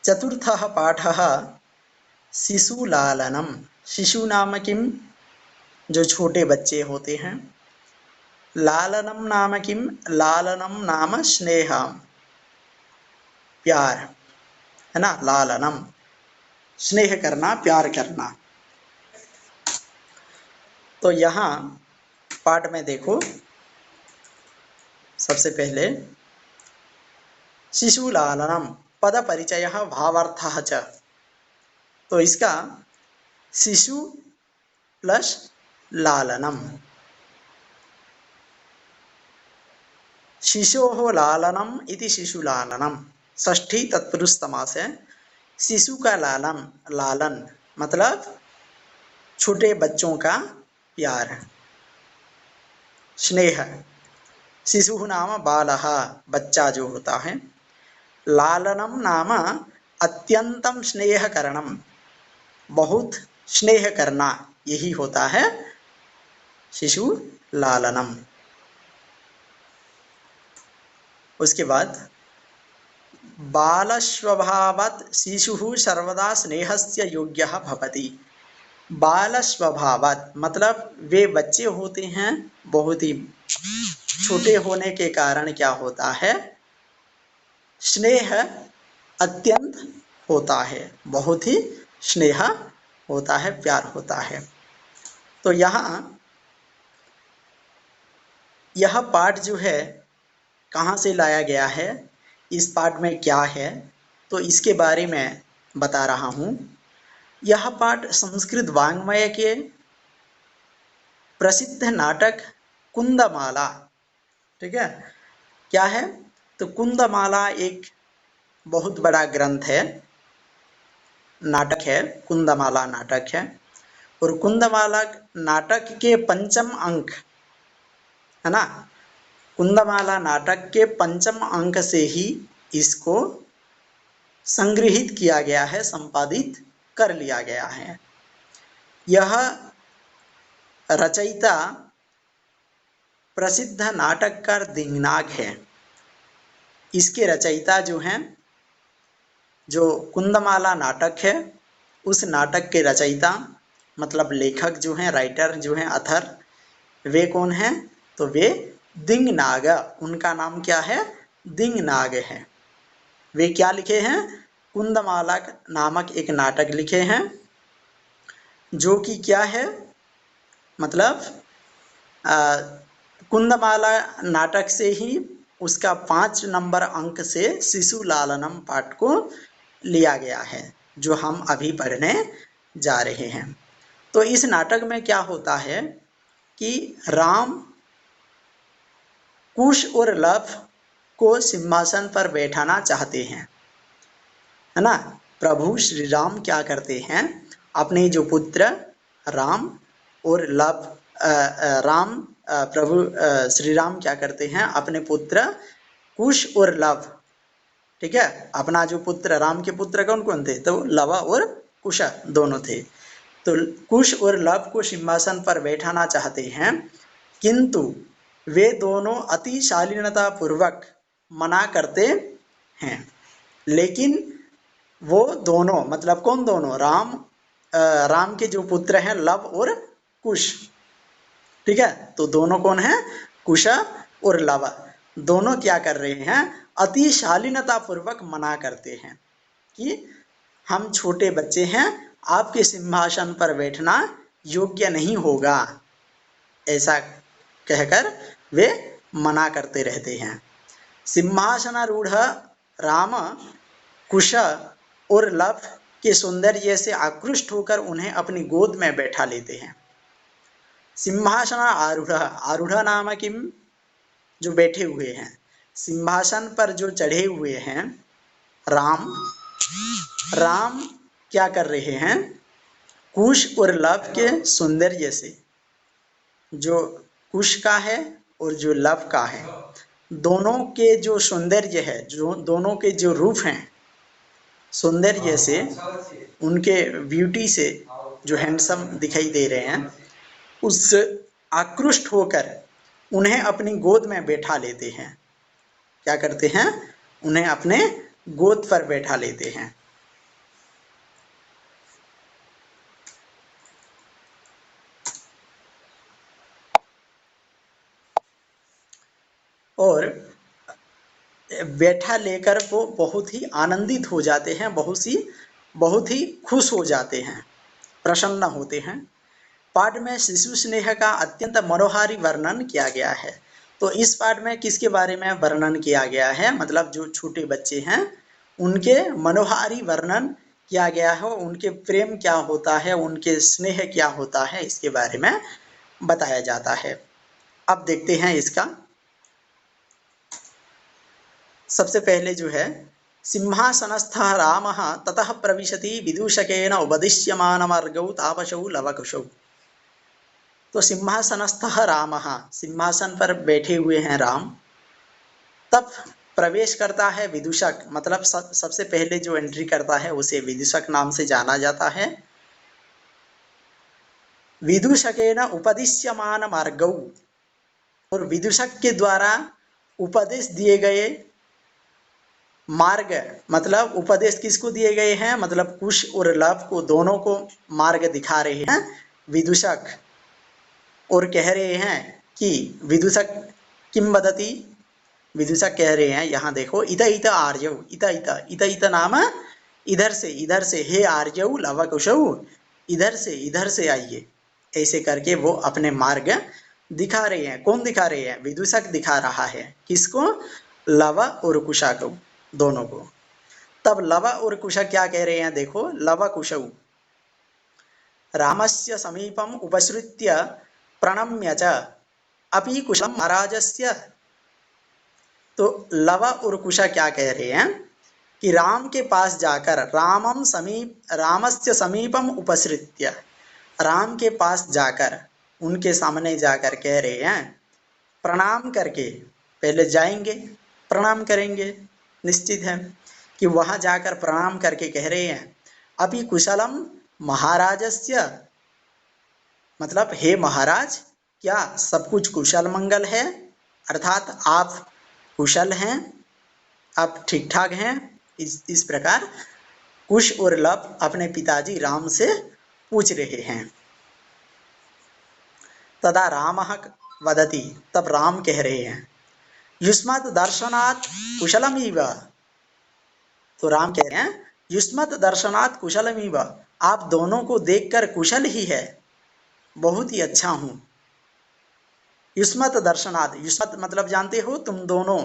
चतुर्थः पाठः शिशुलालनम। शिशु नाम किम, जो छोटे बच्चे होते हैं। लालनम नाम किम, लालनम नाम स्नेह, प्यार, है ना। लालनम स्नेह करना, प्यार करना। तो यहाँ पाठ में देखो, सबसे पहले शिशुलालनम पद परिचय भावार्थः च। तो इसका शिशु प्लस लालनम, शिशोः लालनम इति शिशुलालनम। षष्ठी तत्पुरुष समास है। शिशु का लालन, लालन मतलब छोटे बच्चों का प्यार, स्नेह। शिशु नाम बालः, बच्चा जो होता है। लालनम नाम अत्यंतम स्नेहकरणम, बहुत स्नेह करना, यही होता है शिशु लालनम। उसके बाद बालस्वभावात् शिशुः सर्वदा स्नेहस्य योग्यः भवति। बालस्वभावात् मतलब वे बच्चे होते हैं, बहुत ही छोटे होने के कारण क्या होता है, स्नेह अत्यंत होता है, बहुत ही स्नेह होता है, प्यार होता है। तो यहाँ यह पाठ जो है कहाँ से लाया गया है, इस पाठ में क्या है, तो इसके बारे में बता रहा हूँ। यह पाठ संस्कृत वाङ्मय के प्रसिद्ध नाटक कुंदमाला, ठीक है, क्या है, तो कुंदमाला एक बहुत बड़ा ग्रंथ है, नाटक है, कुंदमाला नाटक है। और कुंदमाला नाटक के पंचम अंक, है ना, कुंदमाला नाटक के पंचम अंक से ही इसको संग्रहित किया गया है, संपादित कर लिया गया है। यह रचयिता प्रसिद्ध नाटककार दिंगनाग है। इसके रचयिता जो हैं, जो कुंदमाला नाटक है उस नाटक के रचयिता मतलब लेखक जो हैं, राइटर जो हैं, अथर, वे कौन हैं, तो वे दिंगनाग, उनका नाम क्या है, दिंगनाग है। वे क्या लिखे हैं, कुंदमाला नामक एक नाटक लिखे हैं, जो कि क्या है, मतलब कुंदमाला नाटक से ही उसका 5 नंबर अंक से शिशु लालनम पाठ को लिया गया है, जो हम अभी पढ़ने जा रहे हैं। तो इस नाटक में क्या होता है कि राम कुश और लव को सिंहासन पर बैठाना चाहते हैं, है ना। प्रभु श्री राम क्या करते हैं, अपने जो पुत्र राम और लव, राम प्रभु श्री राम क्या करते हैं, अपने पुत्र कुश और लव, ठीक है, अपना जो पुत्र, राम के पुत्र कौन कौन थे, तो लव और कुश दोनों थे। तो कुश और लव को सिंहासन पर बैठाना चाहते हैं, किंतु वे दोनों अति शालीनता पूर्वक मना करते हैं। लेकिन वो दोनों, मतलब कौन दोनों, राम के जो पुत्र हैं लव और कुश, ठीक है, तो दोनों कौन है, कुश और लव, दोनों क्या कर रहे हैं, अति शालीनता पूर्वक मना करते हैं कि हम छोटे बच्चे हैं, आपके सिंहासन पर बैठना योग्य नहीं होगा, ऐसा कहकर वे मना करते रहते हैं। सिंहासनारूढ़ राम कुश और लव के सौंदर्य से आकृष्ट होकर उन्हें अपनी गोद में बैठा लेते हैं। सिंहासन आरूढ़, आरूढ़ नाम किम, जो बैठे हुए हैं, सिंहासन पर जो चढ़े हुए हैं राम, राम क्या कर रहे हैं, कुश और लव के सौंदर्य से, जो कुश का है और जो लव का है, दोनों के जो सौंदर्य है, जो दोनों के जो रूप हैं, सौंदर्य से, उनके ब्यूटी से जो हैंडसम दिखाई दे रहे हैं, उससे आकृष्ट होकर उन्हें अपनी गोद में बैठा लेते हैं। क्या करते हैं, उन्हें अपने गोद पर बैठा लेते हैं। बैठा लेकर वो बहुत ही आनंदित हो जाते हैं, बहुत ही खुश हो जाते हैं, प्रसन्न होते हैं। पाठ में शिशु स्नेह का अत्यंत मनोहारी वर्णन किया गया है। तो इस पाठ में किसके बारे में वर्णन किया गया है, मतलब जो छोटे बच्चे हैं उनके मनोहारी वर्णन किया गया है, उनके प्रेम क्या होता है, उनके स्नेह क्या होता है, इसके बारे में बताया जाता है। अब देखते हैं इसका। सबसे पहले जो है, सिंहासनस्थः रामः ततः प्रविशति विदूषकेन उपदिश्यमानमार्गौ तापसौ लवकुशौ। तो सिंहासनस्थः रामः, सिंहासन पर बैठे हुए हैं राम। तब प्रवेश करता है विदूषक, मतलब सबसे पहले जो एंट्री करता है उसे विदूषक नाम से जाना जाता है। विदूषकेन उपदिश्यमान मार्गौ, और विदूषक के द्वारा उपदेश दिए गए मार्ग, मतलब उपदेश किसको दिए गए हैं, मतलब कुश और लव को, दोनों को मार्ग दिखा रहे हैं विदूषक, और कह रहे हैं कि विदूषक किम वदति, विदूषक कह रहे हैं यहाँ देखो, इत इत आर्यौ, इत इत, इत इत नाम इधर से, हे आर्यौ लवकुशौ, इधर से आइए, ऐसे करके वो अपने मार्ग दिखा रहे हैं। कौन दिखा रहे हैं, विदूषक दिखा रहा है, किसको, लव और कुशा को, दोनों को। तब लव और कुशा क्या कह रहे हैं, देखो, लव कुशौ रामस्य समीपम उपसृत्य प्रणम्य च अपि कुशलम महाराजस्य। तो लव और कुशा क्या कह रहे हैं कि राम के पास जाकर, रामस्य समीपम उपसृत्य, राम के पास जाकर, उनके सामने जाकर कह रहे हैं, प्रणाम करके, पहले जाएंगे प्रणाम करेंगे, निश्चित है कि वहां जाकर प्रणाम करके कह रहे हैं, अभी कुशलम महाराजस्य, मतलब हे महाराज, क्या सब कुछ कुशल मंगल है, अर्थात आप कुशल हैं, आप ठीक ठाक हैं। इस प्रकार कुश और लव अपने पिताजी राम से पूछ रहे हैं। तदा रामः वदति, तब राम कह रहे हैं, युष्मत् दर्शनात् कुशलमिव। तो राम कह रहे हैं, युष्मत् दर्शनात् कुशलमिव, आप दोनों को देखकर कुशल ही है, बहुत ही अच्छा हूं। युष्मत् दर्शनात्, युष्मत् मतलब जानते हो तुम दोनों,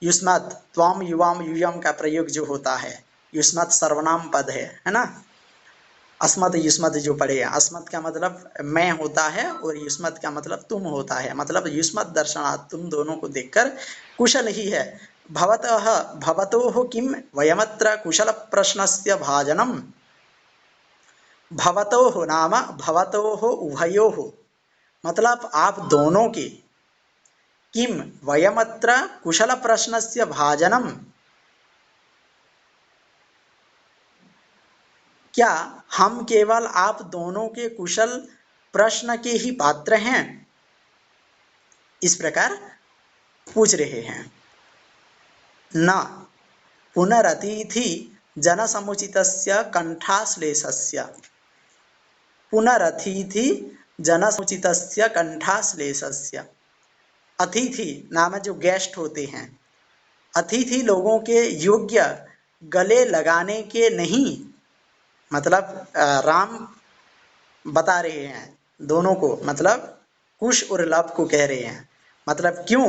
युष्मत् त्वाम युवाम युयम का प्रयोग जो होता है, युष्मत् सर्वनाम पद है ना। अस्मत् युष्मत् जो पढ़े, अस्मत् का मतलब मैं होता है और युष्मत् का मतलब तुम होता है, मतलब युष्मत् दर्शनात्, तुम दोनों को देखकर कुशल ही है। भवतः भवतोः किम वयमत्र कुशल प्रश्नस्य भाजनम। भवतोः नाम भवतोः उभयोः, मतलब आप दोनों के, किम वयमत्र कुशल प्रश्नस्य भाजनम, क्या हम केवल आप दोनों के कुशल प्रश्न के ही पात्र हैं, इस प्रकार पूछ रहे हैं। न पुनरतिथि जन समुचितस्य कंठाश्लेषस्य, पुनरतिथि जन समुचितस्य कंठाश्लेषस्य, अतिथि नाम जो गेस्ट होते हैं, अतिथि लोगों के योग्य गले लगाने के नहीं, मतलब राम बता रहे हैं दोनों को, मतलब कुश और लव को कह रहे हैं, मतलब क्यों,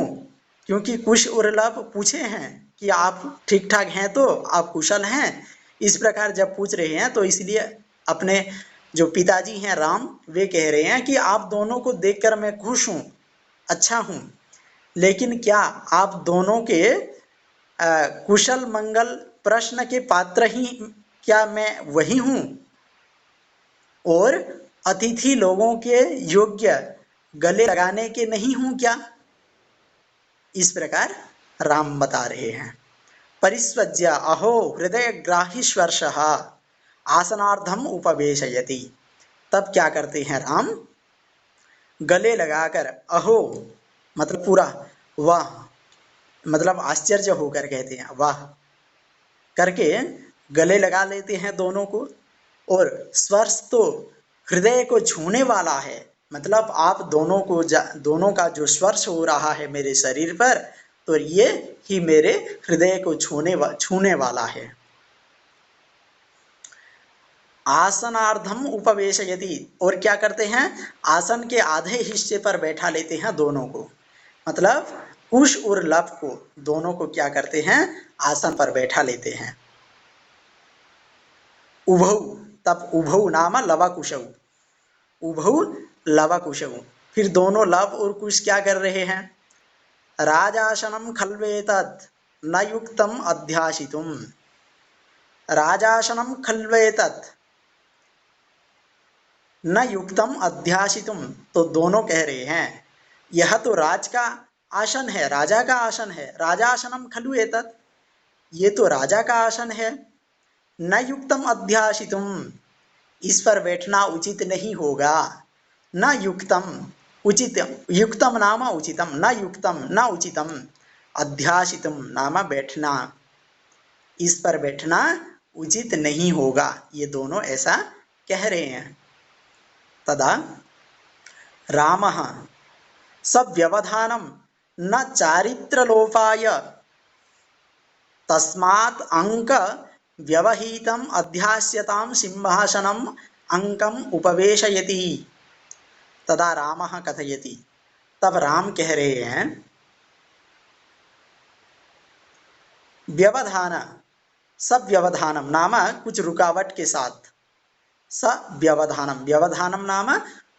क्योंकि कुश और लव पूछे हैं कि आप ठीक ठाक हैं, तो आप कुशल हैं, इस प्रकार जब पूछ रहे हैं तो इसलिए अपने जो पिताजी हैं राम, वे कह रहे हैं कि आप दोनों को देखकर मैं खुश हूँ, अच्छा हूँ, लेकिन क्या आप दोनों के कुशल मंगल प्रश्न के पात्र ही, क्या मैं वही हूँ, और अतिथि लोगों के योग्य गले लगाने के नहीं हूं क्या, इस प्रकार राम बता रहे हैं। परिस्वज्य अहो हृदय ग्राही स्पर्श आसनार्धम उपवेशयति, तब क्या करते हैं राम, गले लगाकर, अहो मतलब पूरा, वाह मतलब आश्चर्य होकर कहते हैं, वाह करके गले लगा लेते हैं दोनों को, और स्पर्श तो हृदय को छूने वाला है, मतलब आप दोनों को दोनों का जो स्पर्श हो रहा है मेरे शरीर पर, तो ये ही मेरे हृदय को छूने वाला है। आसनार्धम उपवेशयति, और क्या करते हैं, आसन के आधे हिस्से पर बैठा लेते हैं दोनों को, मतलब कुश और लव को, दोनों को क्या करते हैं, आसन पर बैठा लेते हैं। उभौ, तब उभौ नाम लवाकुशौ, उभौ लवाकुशौ, फिर दोनों लव और कुश क्या कर रहे हैं, राजासनम खल्वेतत् न युक्तम अध्यासितुम, राजासनम खल्वेतत् न युक्तम अध्यासितुम, तो दोनों कह रहे हैं यह तो राज का आसन है, राजा का आसन है, राजासनम खलु एतत्, ये तो राजा का आसन है, न युक्तम अध्यासितुम, इस पर बैठना उचित नहीं होगा, न युक्तम, उचित, युक्तम नाम उचितम, न युक्तम न उचितम, अध्यासितम नाम बैठना, इस पर बैठना उचित नहीं होगा, ये दोनों ऐसा कह रहे हैं। तदा रामः सव्यवधानं न चारित्रलोपाय तस्मात् अंक व्यवहितम् अध्यास्यतां सिंहासनम् अंकम उपवेशयति। तदा रामः कथयति, तब राम कह रहे हैं, व्यवधान, सव्यवधानम नाम कुछ रुकावट के साथ, सव्यवधानम, व्यवधानम नाम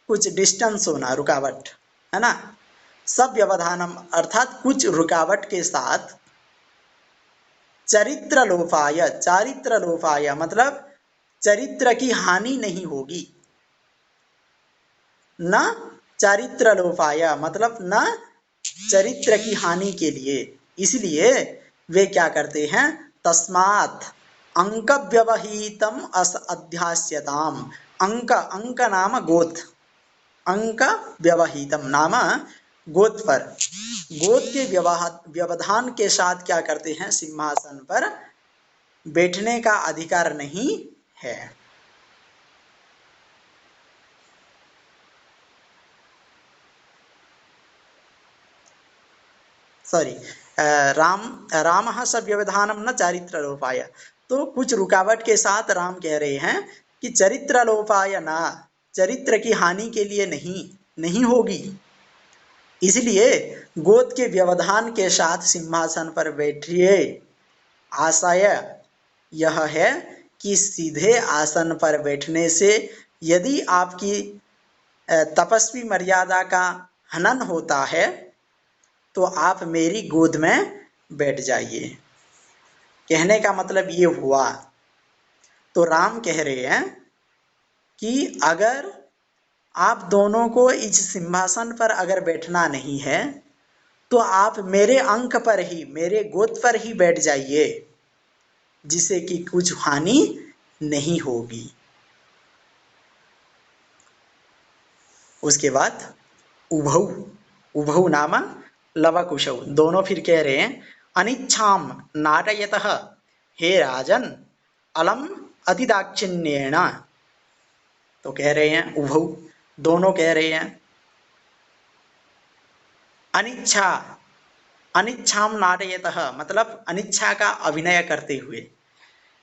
कुछ डिस्टेंस होना, रुकावट है ना, सव्यवधानम अर्थात कुछ रुकावट के साथ, चरित्र लोपाय, चारित्र लोपाय मतलब चरित्र की हानि नहीं होगी, न चारित्र लोपाय मतलब न चरित्र की हानि के लिए, इसलिए वे क्या करते हैं, तस्मात् अंक व्यवहितम अस अध्यास्यताम, अंक, अंक नाम गोत्र, अंक व्यवहितम नाम गोद पर, गोद के व्यवधान के साथ क्या करते हैं, सिंहासन पर बैठने का अधिकार नहीं है। सॉरी, रामः स व्यवधानम न चारित्र लोपाय, तो कुछ रुकावट के साथ राम कह रहे हैं कि चरित्र लोपाय ना, चरित्र की हानि के लिए नहीं होगी, इसलिए गोद के व्यवधान के साथ सिंहासन पर बैठिए। आशय यह है कि सीधे आसन पर बैठने से यदि आपकी तपस्वी मर्यादा का हनन होता है तो आप मेरी गोद में बैठ जाइए। कहने का मतलब ये हुआ, तो राम कह रहे हैं कि अगर आप दोनों को इस सिंहासन पर अगर बैठना नहीं है तो आप मेरे अंक पर ही, मेरे गोद पर ही बैठ जाइए, जिससे कि कुछ हानि नहीं होगी। उसके बाद उभौ, उभौ नाम लवकुशौ, दोनों फिर कह रहे हैं, अनिच्छाम नाटयतः हे राजन अलम अतिदाक्षिण्येन, तो कह रहे हैं उभौ, दोनों कह रहे हैं अनिच्छा, अनिच्छाम नाटयतः मतलब अनिच्छा का अभिनय करते हुए,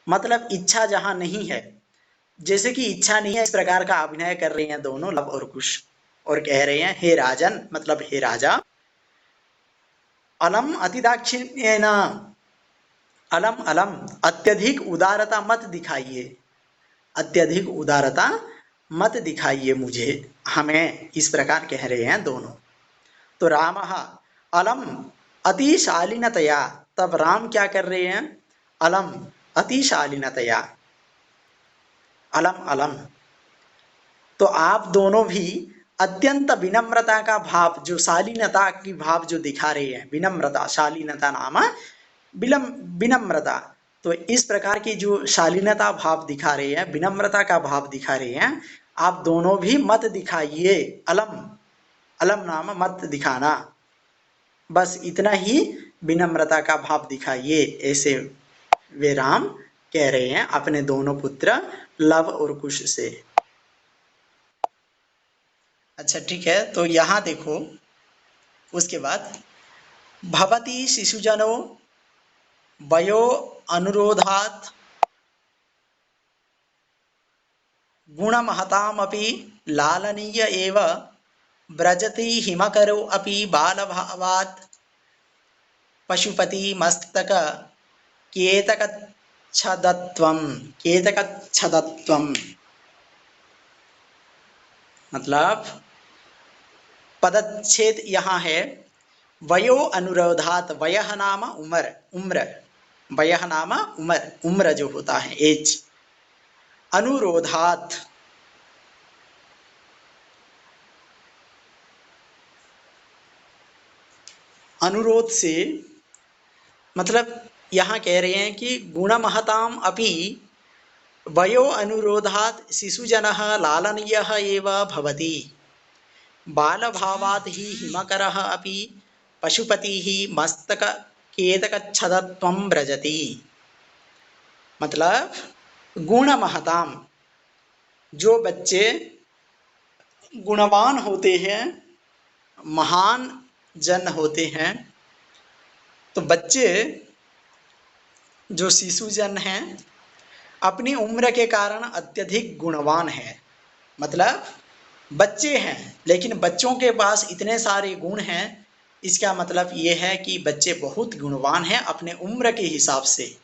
मतलब इच्छा जहां नहीं है, जैसे कि इच्छा नहीं है इस प्रकार का अभिनय कर रहे हैं दोनों लव और कुश, और कह रहे हैं हे राजन मतलब हे राजा, अलम अतिदाक्षिण्येन, अलम अलम अत्यधिक उदारता मत दिखाइए, अत्यधिक उदारता मत दिखाइए मुझे, हमें, इस प्रकार कह रहे हैं दोनों। तो रामः अलम अतिशालीनतया, तब राम क्या कर रहे हैं, अलम अतिशालीनतया, अलम अलम, तो आप दोनों भी अत्यंत विनम्रता का भाव, जो शालीनता की भाव जो दिखा रहे हैं, विनम्रता, शालीनता नाम विनम्रता, तो इस प्रकार की जो शालीनता भाव दिखा रहे हैं, विनम्रता का भाव दिखा रहे हैं, आप दोनों भी मत दिखाइए, अलम, अलम नाम मत दिखाना, बस इतना ही विनम्रता का भाव दिखाइए, ऐसे वे राम कह रहे हैं अपने दोनों पुत्र लव और कुश से। अच्छा ठीक है, तो यहाँ देखो उसके बाद भवति शिशुजनो वयो अनुरोधात् गुणमहतामपि लालनीय एव व्रजति हिमकरो अपि बालभावात् पशुपति मस्तक केतकच्छदत्वम् केतकच्छदत्वम्। मतलब पदच्छेद यहाँ है वयो अनुरोधात, वयः नाम उम्र, उम्र, वयः नाम उम्र, उम्र जो होता है एज, अनुरोधात अनुरोध से, मतलब यहाँ कह रहे हैं कि गुणमहताम अपि वयो अनुरोधात शिशुजनः लालनीयः एव भवति, बालभावात् हि हिमकरः अपि पशुपतिः मस्तक केतकच्छदत्वं व्रजति। मतलब गुणमहताम, जो बच्चे गुणवान होते हैं, महान जन होते हैं, तो बच्चे जो शिशु जन हैं अपनी उम्र के कारण अत्यधिक गुणवान हैं। मतलब बच्चे हैं लेकिन बच्चों के पास इतने सारे गुण हैं, इसका मतलब ये है कि बच्चे बहुत गुणवान हैं अपने उम्र के हिसाब से।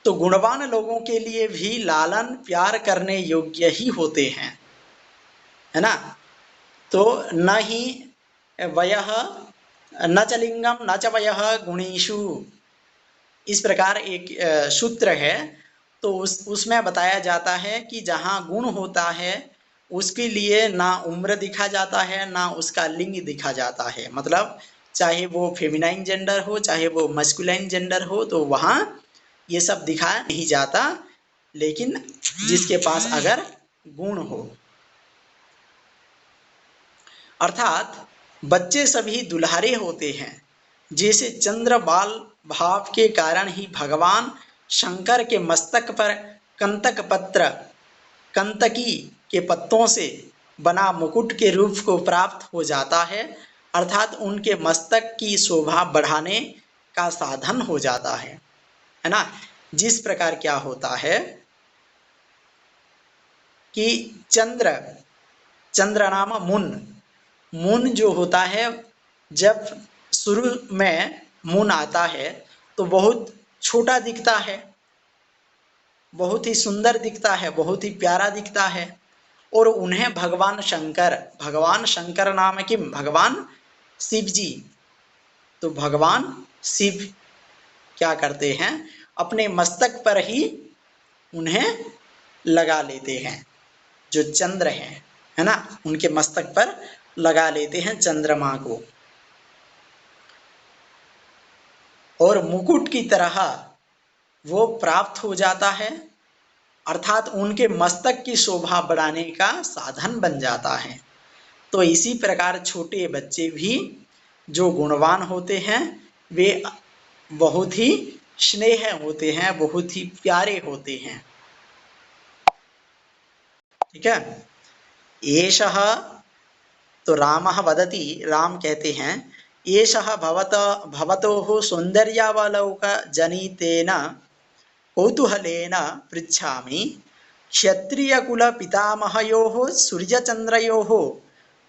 तो गुणवान लोगों के लिए भी लालन प्यार करने योग्य ही होते हैं, है ना। तो न ही वयः न च लिंगम न च वयः गुणीषु, इस प्रकार एक सूत्र है। तो उसमें बताया जाता है कि जहाँ गुण होता है उसके लिए ना उम्र दिखा जाता है ना उसका लिंग दिखा जाता है। मतलब चाहे वो फेमिनाइन जेंडर हो चाहे वो मस्कुलाइन जेंडर हो, तो वहाँ ये सब दिखा नहीं जाता, लेकिन जिसके पास अगर गुण हो, अर्थात बच्चे सभी दुल्हारे होते हैं। जैसे चंद्र बाल भाव के कारण ही भगवान शंकर के मस्तक पर कंतक पत्र, कंतकी के पत्तों से बना मुकुट के रूप को प्राप्त हो जाता है, अर्थात उनके मस्तक की शोभा बढ़ाने का साधन हो जाता है ना। जिस प्रकार क्या होता है कि चंद्र, चंद्र नाम मून, मून जो होता है, जब शुरू में मून आता है तो बहुत छोटा दिखता है, बहुत ही सुंदर दिखता है, बहुत ही प्यारा दिखता है, और उन्हें भगवान शंकर, भगवान शंकर नाम किम, भगवान शिव जी, तो भगवान शिव क्या करते हैं अपने मस्तक पर ही उन्हें लगा लेते हैं, जो चंद्र है ना, उनके मस्तक पर लगा लेते हैं चंद्रमा को, और मुकुट की तरह वो प्राप्त हो जाता है, अर्थात उनके मस्तक की शोभा बढ़ाने का साधन बन जाता है। तो इसी प्रकार छोटे बच्चे भी जो गुणवान होते हैं वे बहुत ही स्नेह होते हैं, बहुत ही प्यारे होते हैं। ठीक है। एषः, तो रामः वदति, राम कहते हैं, एषः भवतोः सौन्दर्यावलोकजनितेन कौतूहलेन पृच्छामि, क्षत्रियकुलपितामहयोः सूर्यचन्द्रयोः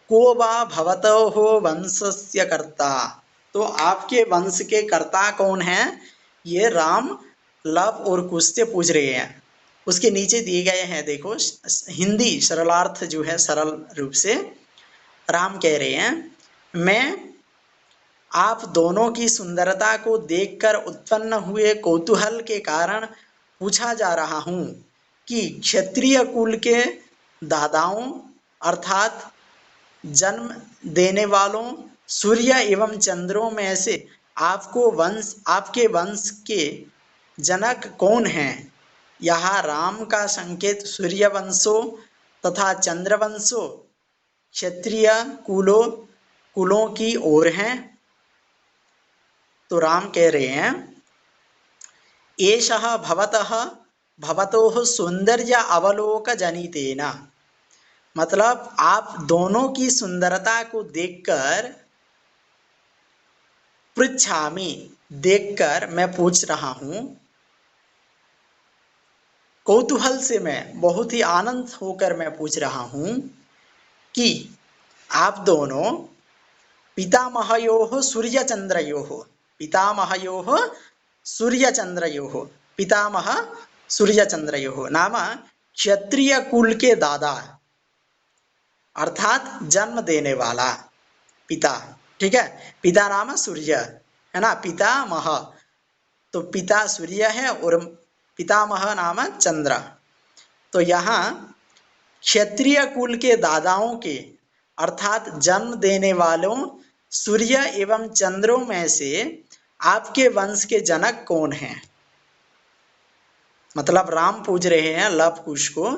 को वा भवतोः वंशस्य कर्ता। तो आपके वंश के कर्ता कौन हैं, ये राम लव और कुश से पूछ रहे हैं। उसके नीचे दिए गए हैं, देखो हिंदी सरलार्थ जो है, सरल रूप से राम कह रहे हैं, मैं आप दोनों की सुंदरता को देखकर उत्पन्न हुए कौतूहल के कारण पूछा जा रहा हूँ कि क्षत्रिय कुल के दादाओं अर्थात जन्म देने वालों सूर्य एवं चंद्रों में से आपके वंश के जनक कौन हैं। यहाँ राम का संकेत सूर्य वंशों तथा चंद्रवंशों क्षत्रिय कुलों की ओर है। तो राम कह रहे हैं, एषः भवतोः सौंदर्य अवलोक जनितेन, मतलब आप दोनों की सुंदरता को देखकर पृच्छामि देखकर मैं पूछ रहा हूँ, कौतूहल से मैं बहुत ही आनंद होकर मैं पूछ रहा हूँ कि आप दोनों पितामहयोः सूर्यचंद्रयोः पितामहयोः सूर्यचंद्रयोः पितामह सूर्यचंद्रयोः नाम क्षत्रिय कुल के दादा अर्थात जन्म देने वाला पिता। ठीक है, पिता नाम सूर्य है ना, पितामह तो पिता सूर्य है और पितामह नाम चंद्र। तो यहाँ क्षत्रिय कुल के दादाओं के अर्थात जन्म देने वालों सूर्य एवं चंद्रों में से आपके वंश के जनक कौन हैं? मतलब राम पूछ रहे हैं लव कुश को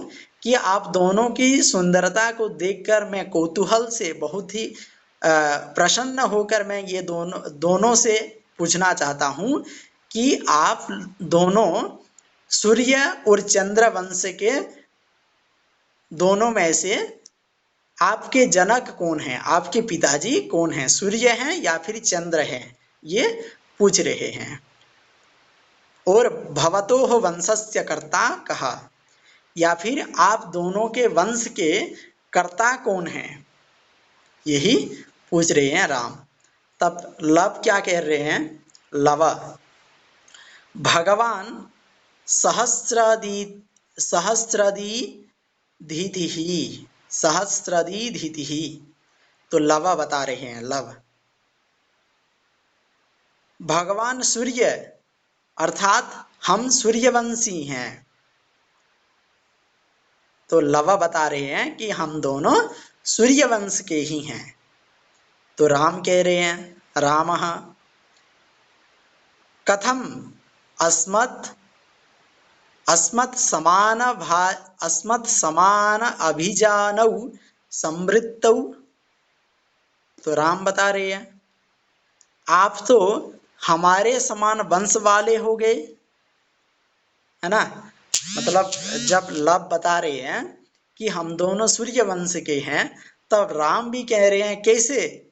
कि आप दोनों की सुंदरता को देखकर मैं कौतूहल से बहुत ही प्रसन्न होकर मैं ये दोनों से पूछना चाहता हूँ कि आप दोनों सूर्य और चंद्र वंश के दोनों में से आपके जनक कौन हैं, आपके पिताजी कौन हैं, सूर्य हैं या फिर चंद्र हैं, ये पूछ रहे हैं। और भवतोः वंशस्य कर्ता कहा, या फिर आप दोनों के वंश के कर्ता कौन हैं, यही पूछ रहे हैं राम। तब लव क्या कह रहे हैं, लव भगवान सहस्रदीधिः तो लव बता रहे हैं, लव भगवान सूर्य अर्थात हम सूर्यवंशी हैं। तो लव बता रहे हैं कि हम दोनों सूर्यवंश के ही हैं। तो राम कह रहे हैं, रामः कथम अस्मत् समान अभिजानौ समृद्धौ। तो राम बता रहे हैं आप तो हमारे समान वंश वाले हो गए, है ना। मतलब जब लव बता रहे हैं कि हम दोनों सूर्य वंश के हैं, तब राम भी कह रहे हैं कैसे,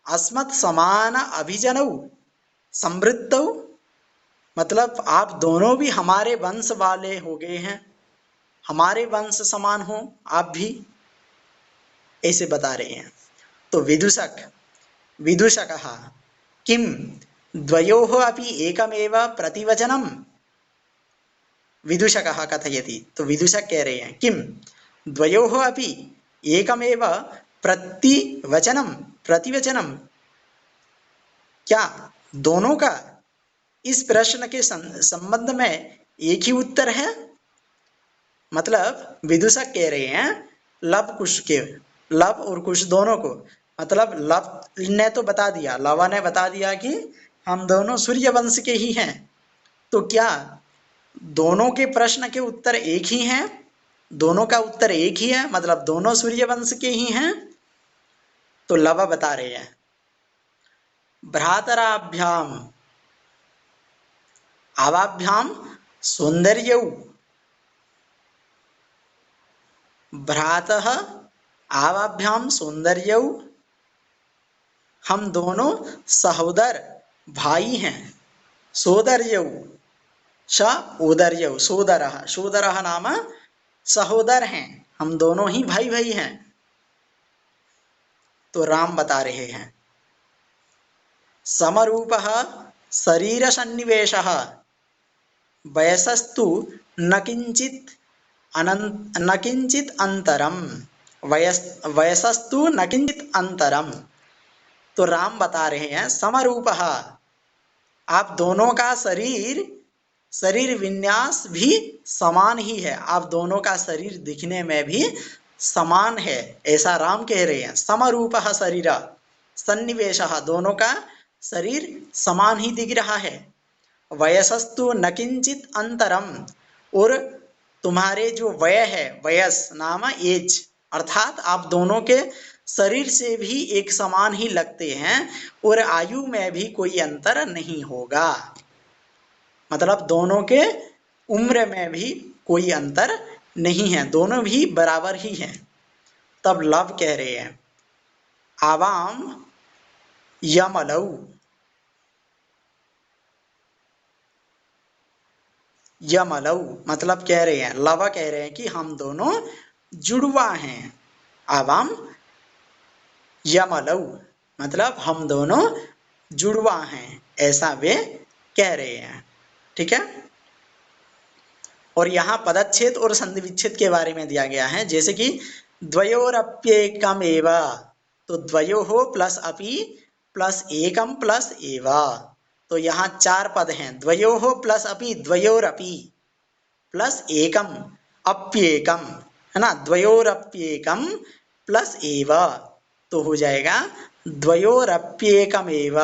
अस्मत् समान अभिजनौ समृद्धौ, मतलब आप दोनों भी हमारे वंश वाले हो गए हैं, हमारे वंश समान हो आप भी, ऐसे बता रहे हैं। तो विदूषकः किम द्वयोः अपि एकमेव प्रतिवचनम्। विदूषकः कथयति, तो विदूषक कह रहे हैं किम द्वयोः अपि एकमेव प्रतिवचनम, क्या दोनों का इस प्रश्न के संबंध में एक ही उत्तर है। मतलब विदूषक कह रहे हैं लव और कुश दोनों को, मतलब लव ने तो बता दिया, लवा ने बता दिया कि हम दोनों सूर्य वंश के ही हैं, तो क्या दोनों के प्रश्न के उत्तर एक ही हैं, दोनों का उत्तर एक ही है, मतलब दोनों सूर्य वंश के ही हैं। तो लव बता रहे हैं भ्रातराभ्याम आवाभ्याम सौंदर्यौ, भ्रातः आवाभ्याम सौंदर्यौ, हम दोनों सहोदर भाई हैं, सोदर्यौ उदर्यौ सोदरः नाम सहोदर हैं, हम दोनों ही भाई भाई हैं। तो राम बता रहे हैं समरूपः शरीर सन्निवेशः वयसस्तु न किंचित अंतरम, वयसस्तु न किंचित अंतरम। तो राम बता रहे हैं समरूपः, आप दोनों का शरीर विन्यास भी समान ही है, आप दोनों का शरीर दिखने में भी समान है, ऐसा राम कह रहे हैं। समरूपः शरीर सन्निवेशः, दोनों का शरीर समान ही दिख रहा है। वयसस्तु न किंचित अंतरम, और तुम्हारे जो वय है, वयस नाम एज, अर्थात आप दोनों के शरीर से भी एक समान ही लगते हैं और आयु में भी कोई अंतर नहीं होगा, मतलब दोनों के उम्र में भी कोई अंतर नहीं है, दोनों भी बराबर ही हैं। तब लव कह रहे हैं आवाम यमलौ, यमलौ मतलब कह रहे हैं, लव कह रहे हैं कि हम दोनों जुड़वा हैं। आवाम यमलौ मतलब हम दोनों जुड़वा हैं, ऐसा वे कह रहे हैं। ठीक है। और यहाँ पदच्छेद और संधि विच्छेद के बारे में दिया गया है, जैसे कि द्वयोरप्येकम एव, तो द्वयोः प्लस अपि प्लस एकम प्लस एव, तो यहाँ 4 पद हैं, द्वयोः प्लस अपि द्वयोरपि प्लस एकम अप्येकम, है ना, द्वयोरप्येकम प्लस एव, तो हो जाएगा द्वयोरप्येकम एव।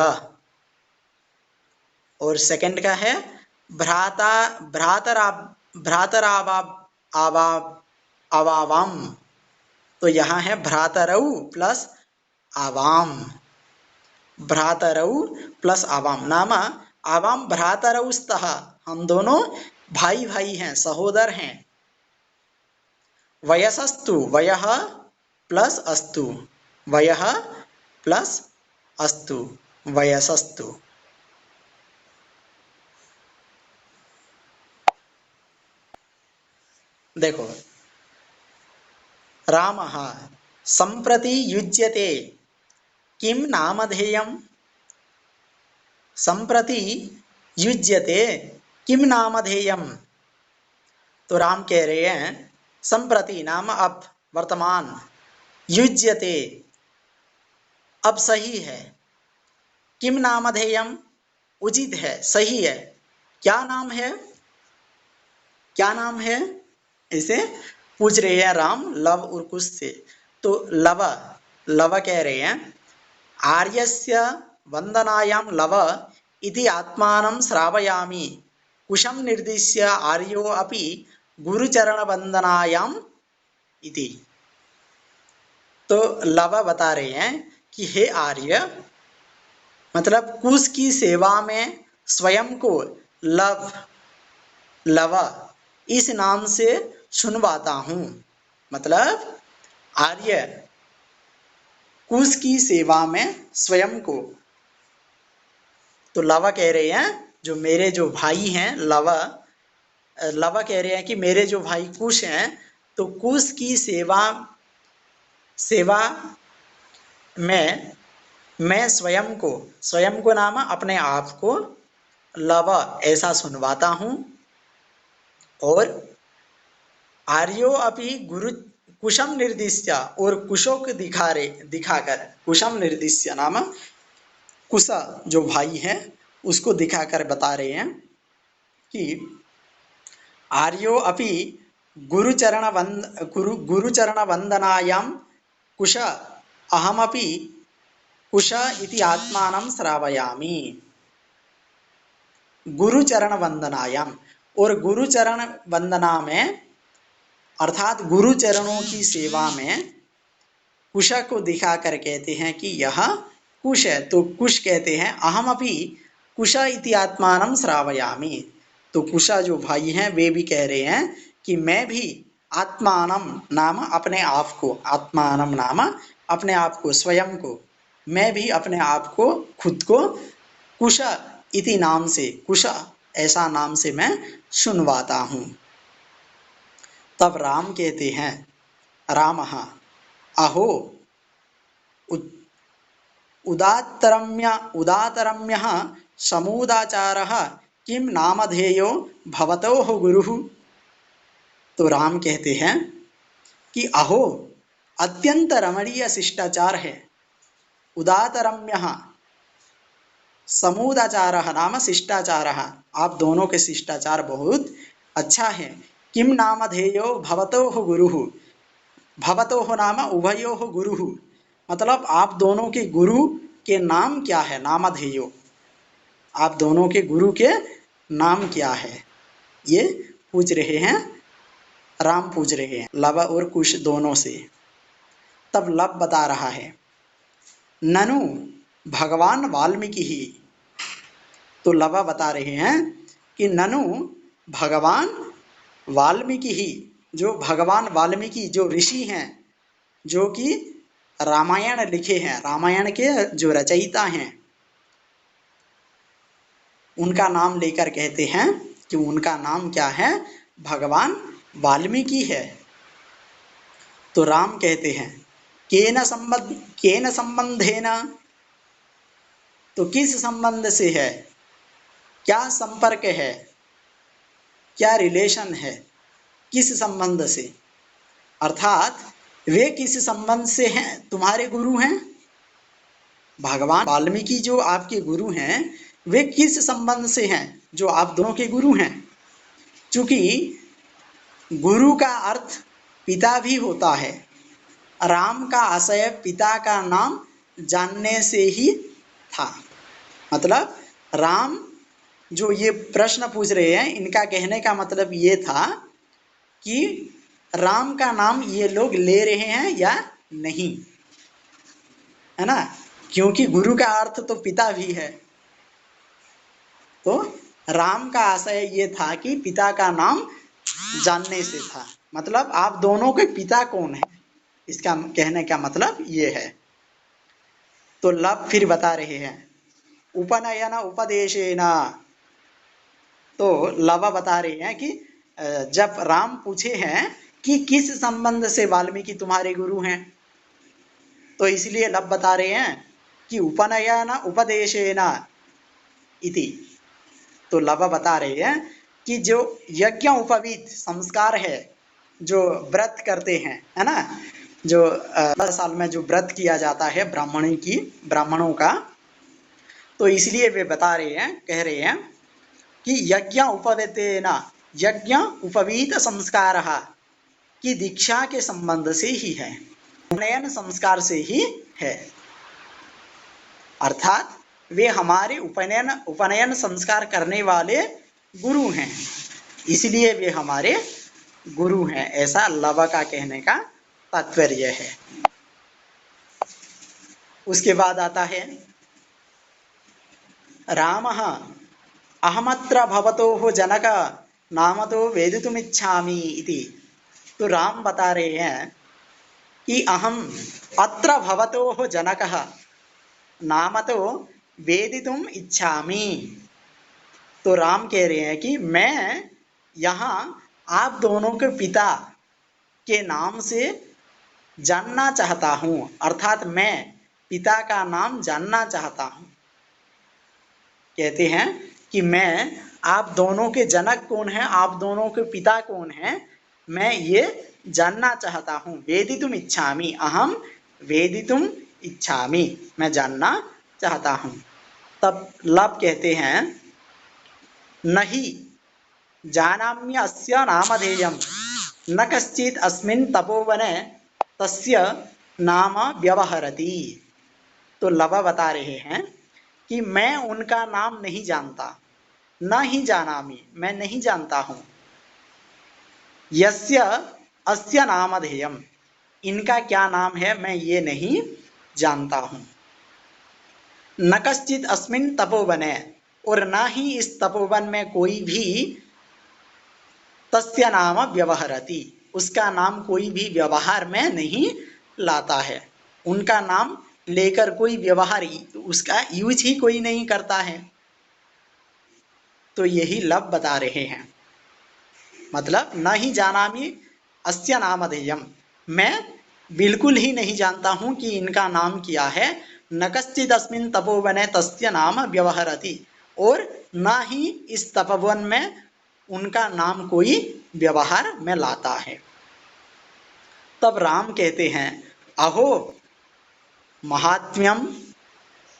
और सेकंड का है भ्राता भ्रातरा भ्रातरावा आवा अवावाम, तो यहाँ है भ्रातरौ प्लस आवाम, भ्रातरौ प्लस आवाम नाम आवाम भ्रातरौ स्तः, हम दोनों भाई भाई हैं, सहोदर हैं। वयसस्तु वयः प्लस अस्तु, वयः प्लस अस्तु, वयसस्तु। देखो, रामः सम्प्रति युज्यते किं नामधेयम्, सम्प्रति युज्यते किं नामधेयम्, तो राम कह रहे हैं सम्प्रति नाम अब, वर्तमान, युज्यते अब सही है, किम नामधेयम उचित है, सही है, क्या नाम है, क्या नाम है, इसे पूछ रहे हैं राम लव और कुश से। तो लव लव कह रहे हैं आर्यस्य वंदनायाम लव इति आत्मानं श्रावयामि, कुशं निर्दिश्य आर्यो अपि गुरुचरण वंदनायाम इति। तो लव बता रहे हैं कि हे आर्य, मतलब कुश की सेवा में स्वयं को लव लव इस नाम से सुनवाता हूँ, मतलब आर्य कुश की सेवा में स्वयं को, तो लव कह रहे हैं जो मेरे जो भाई हैं, लव लव कह रहे हैं कि मेरे जो भाई कुश हैं, तो कुश की सेवा सेवा में मैं स्वयं को नाम अपने आप को लव ऐसा सुनवाता हूँ। और आर्यो अपि गुरु कुशम निर्दिश्य, और कुशों को दिखाकर, कुशम निर्दिश्य नाम कुश जो भाई है उसको दिखाकर बता रहे हैं कि आर्यो अपि गुरुचरण वंदनायाम कुश अहमपि कुश इति आत्मानं श्रावयामि, गुरुचरण वंदनायाम, और गुरुचरण वंदना में अर्थात गुरुचरणों की सेवा में कुश को दिखाकर कहते हैं कि यह कुश है, तो कुश कहते हैं अहमपि कुश इति आत्मानं श्रावयामि, तो कुश जो भाई हैं वे भी कह रहे हैं कि मैं भी आत्मानं नाम अपने आप को, आत्मानं नाम अपने आप को, स्वयं को, मैं भी अपने आप को, खुद को कुश इति नाम से, कुश ऐसा नाम से मैं सुनवाता हूँ। तब राम कहते हैं रामः अहो उदातरम्यः समूदाचारः किं नामधेयो भवतोः गुरुः, तो राम कहते हैं कि अहो अत्यंत रमणीय शिष्टाचार है, उदातरम्यः समूदाचारः नाम शिष्टाचारः, आप दोनों के शिष्टाचार बहुत अच्छा है। किम नामधेयो भवतोः गुरुः, भवतोः नाम उभयोः गुरुः, मतलब आप दोनों के गुरु के नाम क्या है, नामधेयो, आप दोनों के गुरु के नाम क्या है, ये पूछ रहे हैं, राम पूछ रहे हैं लव और कुश दोनों से। तब लव बता रहा है ननु भगवान वाल्मीकि ही, तो लव बता रहे हैं कि ननु भगवान वाल्मीकि ही, जो भगवान वाल्मीकि जो ऋषि हैं, जो कि रामायण लिखे हैं, रामायण के जो रचयिता हैं, उनका नाम लेकर कहते हैं कि उनका नाम क्या है? भगवान वाल्मीकि है। तो राम कहते हैं केन संबंधेन, तो किस संबंध से है, क्या संपर्क है, क्या रिलेशन है, किस संबंध से, अर्थात वे किस संबंध से हैं, तुम्हारे गुरु हैं। भगवान वाल्मीकि जो आपके गुरु हैं वे किस संबंध से हैं, जो आप दोनों के गुरु हैं। चूंकि गुरु का अर्थ पिता भी होता है, राम का आशय पिता का नाम जानने से ही था। मतलब राम जो ये प्रश्न पूछ रहे हैं, इनका कहने का मतलब ये था कि राम का नाम ये लोग ले रहे हैं या नहीं, है ना, क्योंकि गुरु का अर्थ तो पिता भी है। तो राम का आशय ये था कि पिता का नाम जानने से था, मतलब आप दोनों के पिता कौन है, इसका कहने का मतलब ये है। तो लब फिर बता रहे हैं उपनयन उपदेशेन, तो लवा बता रहे हैं कि जब राम पूछे हैं कि किस संबंध से वाल्मीकि तुम्हारे गुरु हैं, तो इसलिए लब बता रहे हैं कि उपनयन उपदेशेन इति। तो लवा बता रहे हैं कि जो यज्ञ उपवीत संस्कार है, जो व्रत करते हैं, है ना, जो 10 साल में जो व्रत किया जाता है ब्राह्मणों का, तो इसलिए वे बता रहे हैं, कह रहे हैं कि यज्ञ उपवीतेन, यज्ञ उपवीत संस्कार की दीक्षा के संबंध से ही है, उपनयन संस्कार से ही है, अर्थात वे हमारे उपनयन संस्कार करने वाले गुरु हैं, इसलिए वे हमारे गुरु हैं, ऐसा लव का कहने का तात्पर्य है। उसके बाद आता है रामः अहमत्र भवतोः जनक नामतो वेदितुमिच्छामि इति। तो राम बता रहे हैं कि अहम अत्र भवतोः जनकः नामतो वेदितुम इच्छामि। तो राम कह रहे हैं कि मैं यहाँ आप दोनों के पिता के नाम से जानना चाहता हूँ, अर्थात मैं पिता का नाम जानना चाहता हूँ। कहते हैं कि मैं आप दोनों के जनक कौन है, आप दोनों के पिता कौन है, मैं ये जानना चाहता हूँ। वेदितुम इच्छामि, अहम वेदितुम इच्छामि, मैं जानना चाहता हूँ। तब लब कहते हैं नहीं जानाम्य अस्य नामधेयं न कश्चित् अस्मिन् तपोवने तस्य नाम व्यवहरति। तो लब बता रहे हैं कि मैं उनका नाम नहीं जानता, न ही जानामि, मैं नहीं जानता हूँ, यस्य अस्य नामधेयम, इनका क्या नाम है मैं ये नहीं जानता हूँ। न कश्चित् अस्मिन् तपोवने, और न ही इस तपोवन में कोई भी तस्य नाम व्यवहरति, उसका नाम कोई भी व्यवहार में नहीं लाता है, उनका नाम लेकर कोई व्यवहार उसका यूज ही कोई नहीं करता है। तो यही लब बता रहे हैं, मतलब न ही जानामि अस्य नामधेयम, मैं बिल्कुल ही नहीं जानता हूं कि इनका नाम क्या है। न कश्चित् अस्मिन् तपोवने तस्य नाम व्यवहरति, और न ही इस तपोवन में उनका नाम कोई व्यवहार में लाता है। तब राम कहते हैं अहो महात्म्यम,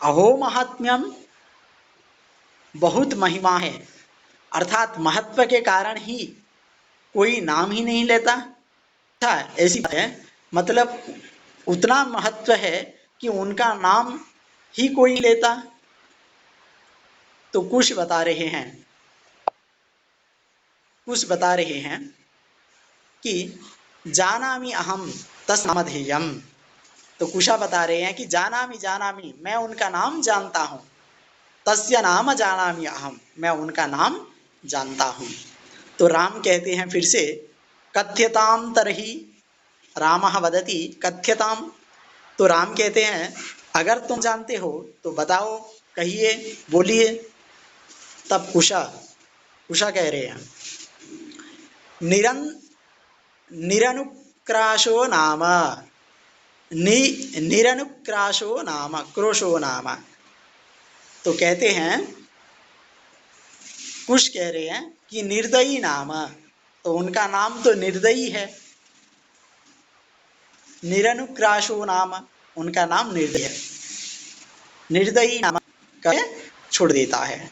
अहो महात्म्यम, बहुत महिमा है, अर्थात महत्व के कारण ही कोई नाम ही नहीं लेता। अच्छा, ऐसी बात है, मतलब उतना महत्व है कि उनका नाम ही कोई लेता। तो कुछ बता रहे हैं कि जानामि अहम तस्नामधेयम। तो कुशा बता रहे हैं कि जानामि, मैं उनका नाम जानता हूँ, तस्य नाम जानामि अहम, मैं उनका नाम जानता हूँ। तो राम कहते हैं फिर से कथ्यताम तरहि, रामः वदति कथ्यताम। तो राम कहते हैं अगर तुम जानते हो तो बताओ, कहिए, बोलिए। तब कुशा उषा कह रहे हैं निरन निरनुक्राशो नाम नि निरनुक्राशो नाम क्रोशो नाम। तो कहते हैं कुश कह रहे हैं कि निर्दयी नाम, तो उनका नाम तो निर्दयी है। निरनुक्राशो नाम, उनका नाम निर्दयी है। निर्दयी नाम कह छोड़ देता है।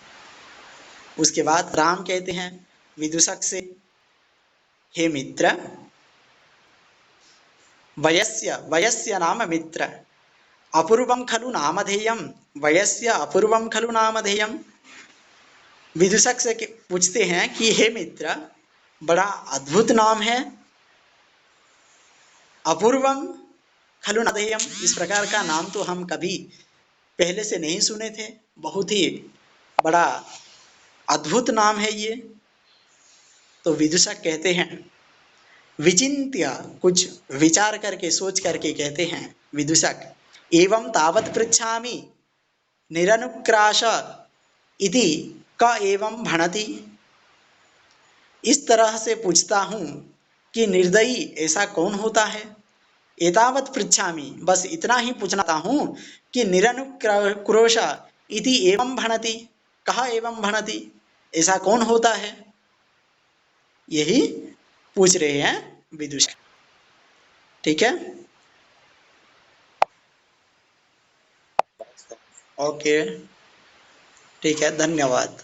उसके बाद राम कहते हैं विदूषक से, हे मित्र, वयस्य वयस्य नाम मित्र, अपूर्वं खलु नामधेयं, वयस्य अपूर्वं खलु नामधेयं। विदूषक से पूछते हैं कि हे मित्र, बड़ा अद्भुत नाम है, अपूर्वम खलु नामधेयम, इस प्रकार का नाम तो हम कभी पहले से नहीं सुने थे, बहुत ही बड़ा अद्भुत नाम है ये। तो विदूषक कहते हैं, विचिन्त्य, कुछ विचार करके सोच करके कहते हैं विदूषक, एवं तावत् पृच्छामि निरनुक्राश इति क एवं भणति। इस तरह से पूछता हूँ कि निर्दयी ऐसा कौन होता है। एतावत् पृच्छामि, बस इतना ही पूछना हूँ कि निरनुक्रोश इति एवं भणति, कहा एवं भणति, ऐसा कौन होता है, यही पूछ रहे हैं विदूषक। ठीक है, ओके, ठीक है, धन्यवाद।